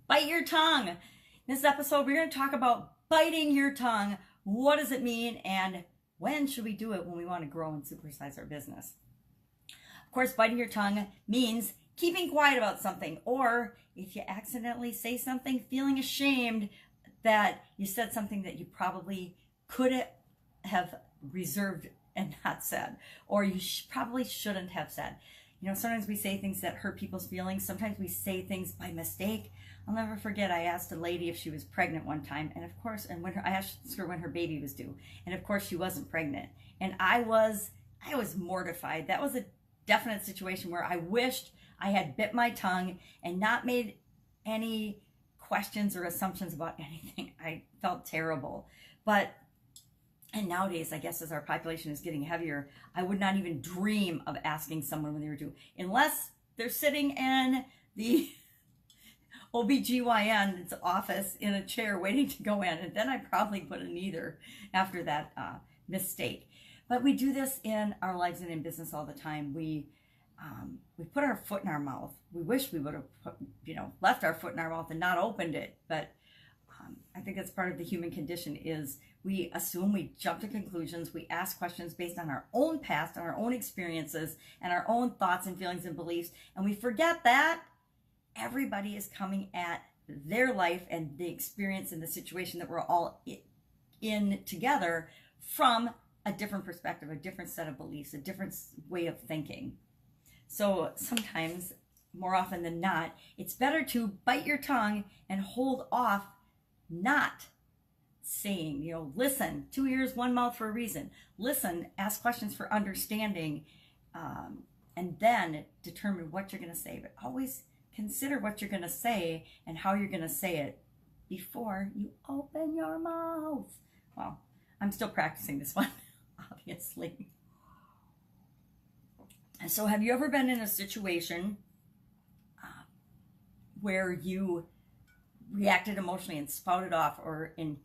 Bite your tongue. In this episode, we're going to talk about biting your tongue. What does it mean, and when should we do it when we want to grow and supersize our business? Of course, biting your tongue means keeping quiet about something, or if you accidentally say something, feeling ashamed that you said something that you probably could have reserved and not said, or you probably shouldn't have said. You know, sometimes we say things that hurt people's feelings. Sometimes we say things by mistake. I'll never forget, I asked a lady if she was pregnant one time, and of course, I asked her when her baby was due, and of course she wasn't pregnant. And I was mortified. That was a definite situation where I wished I had bit my tongue and not made any questions or assumptions about anything. I felt terrible. And nowadays, I guess as our population is getting heavier, I would not even dream of asking someone when they were due, unless they're sitting in the OBGYN's office in a chair waiting to go in, and then I probably wouldn't either after that mistake. But we do this in our lives and in business all the time. We put our foot in our mouth. We wish we would have left our foot in our mouth and not opened it, but I think that's part of the human condition. Is we assume, we jump to conclusions, we ask questions based on our own past, on our own experiences, and our own thoughts and feelings and beliefs, and we forget that everybody is coming at their life and the experience and the situation that we're all in together from a different perspective, a different set of beliefs, a different way of thinking. So sometimes, more often than not, it's better to bite your tongue and hold off not saying, listen, 2 ears, 1 mouth for a reason. Listen, ask questions for understanding, and then determine what you're going to say. But always consider what you're going to say and how you're going to say it before you open your mouth. Well, I'm still practicing this one, obviously. And so have you ever been in a situation where you reacted emotionally and spouted off, or in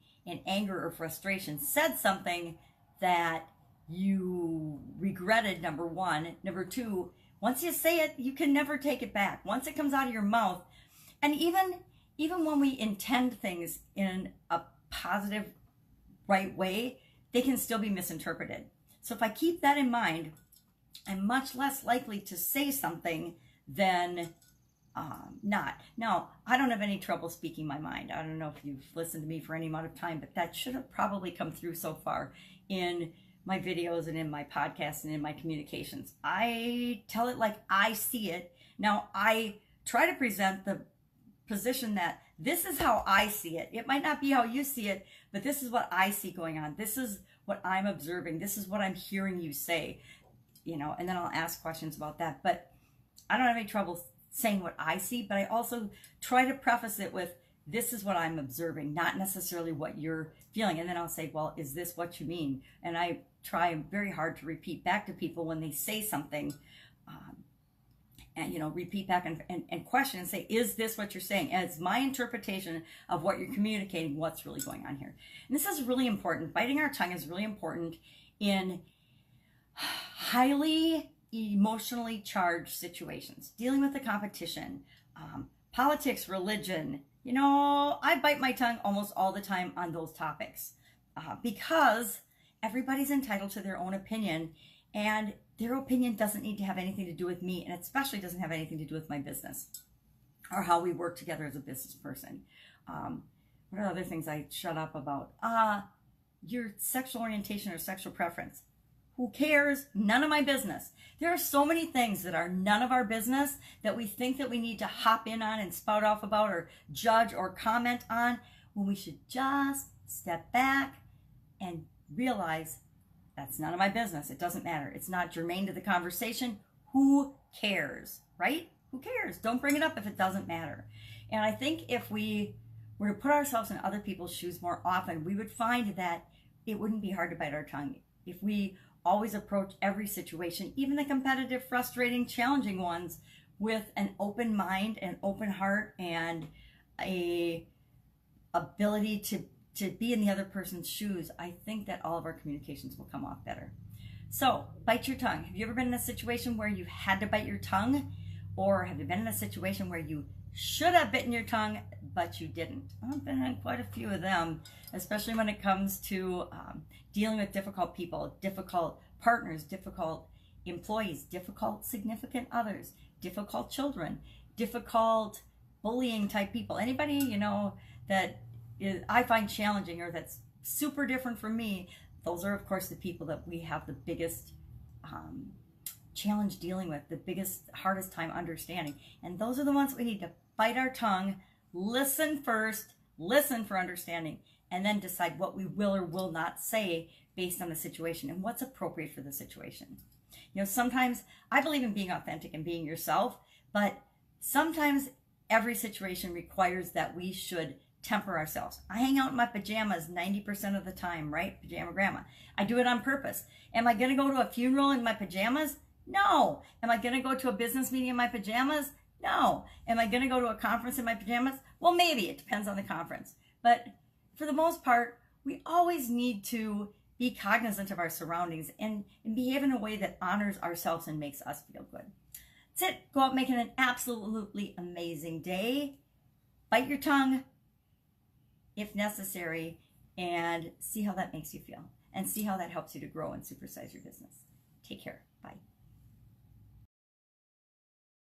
anger or frustration, said something that you regretted, number one. Number two, once you say it, you can never take it back. Once it comes out of your mouth, and even when we intend things in a positive, right way, they can still be misinterpreted. So if I keep that in mind, I'm much less likely to say something than not. Now, I don't have any trouble speaking my mind. I don't know if you've listened to me for any amount of time, but that should have probably come through so far in my videos and in my podcasts and in my communications. I tell it like I see it. Now, I try to present the position that this is how I see it. It might not be how you see it, but this is what I see going on. This is what I'm observing. This is what I'm hearing you say, and then I'll ask questions about that. But I don't have any trouble saying what I see, but I also try to preface it with, this is what I'm observing, not necessarily what you're feeling. And then I'll say, well, is this what you mean? And I try very hard to repeat back to people when they say something, and repeat back and question and say, is this what you're saying? And it's my interpretation of what you're communicating, what's really going on here. And this is really important. Biting our tongue is really important in highly emotionally charged situations, dealing with the competition, politics, religion. I bite my tongue almost all the time on those topics because everybody's entitled to their own opinion, and their opinion doesn't need to have anything to do with me, and especially doesn't have anything to do with my business or how we work together as a business person. What are other things I shut up about? Your sexual orientation or sexual preference. Who cares? None of my business. There are so many things that are none of our business that we think that we need to hop in on and spout off about or judge or comment on, when we should just step back and realize that's none of my business. It doesn't matter. It's not germane to the conversation. Who cares, right? Who cares? Don't bring it up if it doesn't matter. And I think if we were to put ourselves in other people's shoes more often, we would find that it wouldn't be hard to bite our tongue. If we always approach every situation, even the competitive, frustrating, challenging ones, with an open mind and open heart and a ability to be in the other person's shoes, I think that all of our communications will come off better. So, bite your tongue. Have you ever been in a situation where you had to bite your tongue? Or have you been in a situation where you should have bitten your tongue, but you didn't. I've been in quite a few of them, especially when it comes to dealing with difficult people, difficult partners, difficult employees, difficult significant others, difficult children, difficult bullying type people. Anybody, you know, that I find challenging or that's super different from me, those are, of course, the people that we have the biggest challenge dealing with, the biggest, hardest time understanding. And those are the ones we need to bite our tongue, listen first, listen for understanding, and then decide what we will or will not say based on the situation and what's appropriate for the situation. You know, sometimes I believe in being authentic and being yourself, but sometimes every situation requires that we should temper ourselves. I hang out in my pajamas 90% of the time, right? Pajama grandma. I do it on purpose. Am I going to go to a funeral in my pajamas? No. Am I going to go to a business meeting in my pajamas? No. Am I going to go to a conference in my pajamas? Well, maybe. It depends on the conference. But for the most part, we always need to be cognizant of our surroundings and behave in a way that honors ourselves and makes us feel good. That's it. Go out making an absolutely amazing day. Bite your tongue if necessary, and see how that makes you feel, and see how that helps you to grow and supersize your business. Take care. Bye.